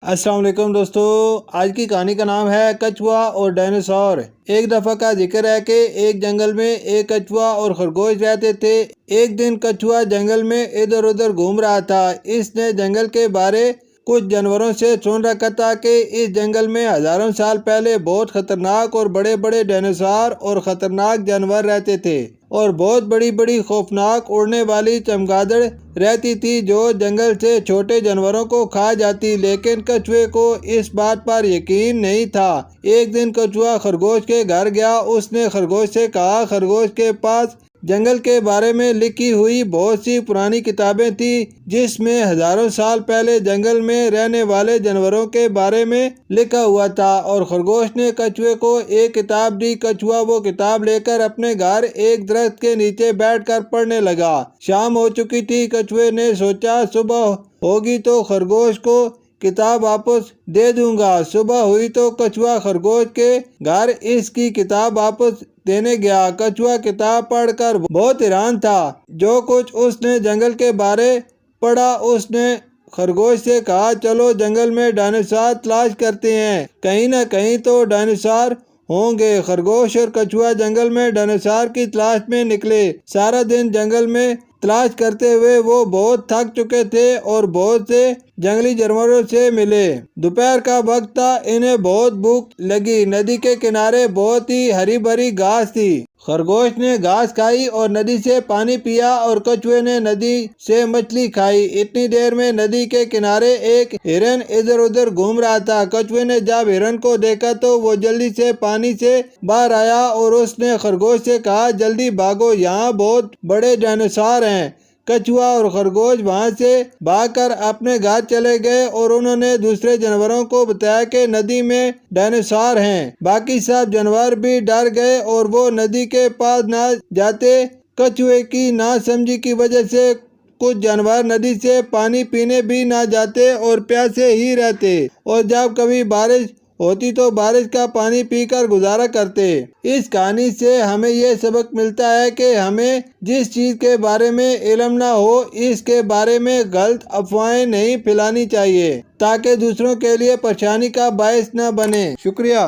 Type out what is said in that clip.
अस्सलाम वालेकुम दोस्तों, आज की कहानी का नाम है कछुआ और डायनासोर। एक दफ़ा का जिक्र है कि एक जंगल में एक कछुआ और खरगोश रहते थे। एक दिन कछुआ जंगल में इधर उधर घूम रहा था। इसने जंगल के बारे कुछ जानवरों से सुन रखा था कि इस जंगल में हजारों साल पहले बहुत खतरनाक और बड़े बड़े डायनासोर और खतरनाक जानवर रहते थे और बहुत बड़ी बड़ी खौफनाक उड़ने वाली चमगादड़ रहती थी जो जंगल से छोटे जानवरों को खा जाती। लेकिन कछुए को इस बात पर यकीन नहीं था। एक दिन कछुआ खरगोश के घर गया। उसने खरगोश से कहा, खरगोश के पास जंगल के बारे में लिखी हुई बहुत सी पुरानी किताबें थी जिसमें हजारों साल पहले जंगल में रहने वाले जानवरों के बारे में लिखा हुआ था। और खरगोश ने कछुए को एक किताब दी। कछुआ वो किताब लेकर अपने घर एक दरख्त के नीचे बैठकर पढ़ने लगा। शाम हो चुकी थी। कछुए ने सोचा सुबह होगी तो खरगोश को किताब वापस दे दूंगा। सुबह हुई तो कछुआ खरगोश के घर इसकी किताब वापस देने गया। कछुआ किताब पढ़कर बहुत हैरान था। जो कुछ उसने जंगल के बारे पढ़ा उसने खरगोश से कहा, चलो जंगल में डायनासोर तलाश करते हैं, कहीं न कहीं तो डायनासोर होंगे। खरगोश और कछुआ जंगल में डायनासोर की तलाश में निकले। सारा दिन जंगल में तलाश करते हुए वो बहुत थक चुके थे और बहुत से जंगली जानवरों से मिले। दोपहर का वक्त था। इन्हें बहुत भूख लगी। नदी के किनारे बहुत ही हरी भरी घास थी। खरगोश ने घास खाई और नदी से पानी पिया और कछुए ने नदी से मछली खाई। इतनी देर में नदी के किनारे एक हिरन इधर उधर घूम रहा था। कछुए ने जब हिरन को देखा तो वो जल्दी से पानी से बाहर आया और उसने खरगोश से कहा, जल्दी भागो, यहाँ बहुत बड़े डायनासोर हैं। कछुआ और खरगोश वहां से भागकर अपने घर चले गए और उन्होंने दूसरे जानवरों को बताया कि नदी में डायनासोर हैं। बाकी सब जानवर भी डर गए और वो नदी के पास ना जाते। कछुए की नासमझी की वजह से कुछ जानवर नदी से पानी पीने भी ना जाते और प्यासे ही रहते और जब कभी बारिश होती तो बारिश का पानी पीकर गुजारा करते। इस कहानी से हमें ये सबक मिलता है कि हमें जिस चीज के बारे में इल्म ना हो इसके बारे में गलत अफवाहें नहीं फैलानी चाहिए ताकि दूसरों के लिए परेशानी का बायस न बने। शुक्रिया।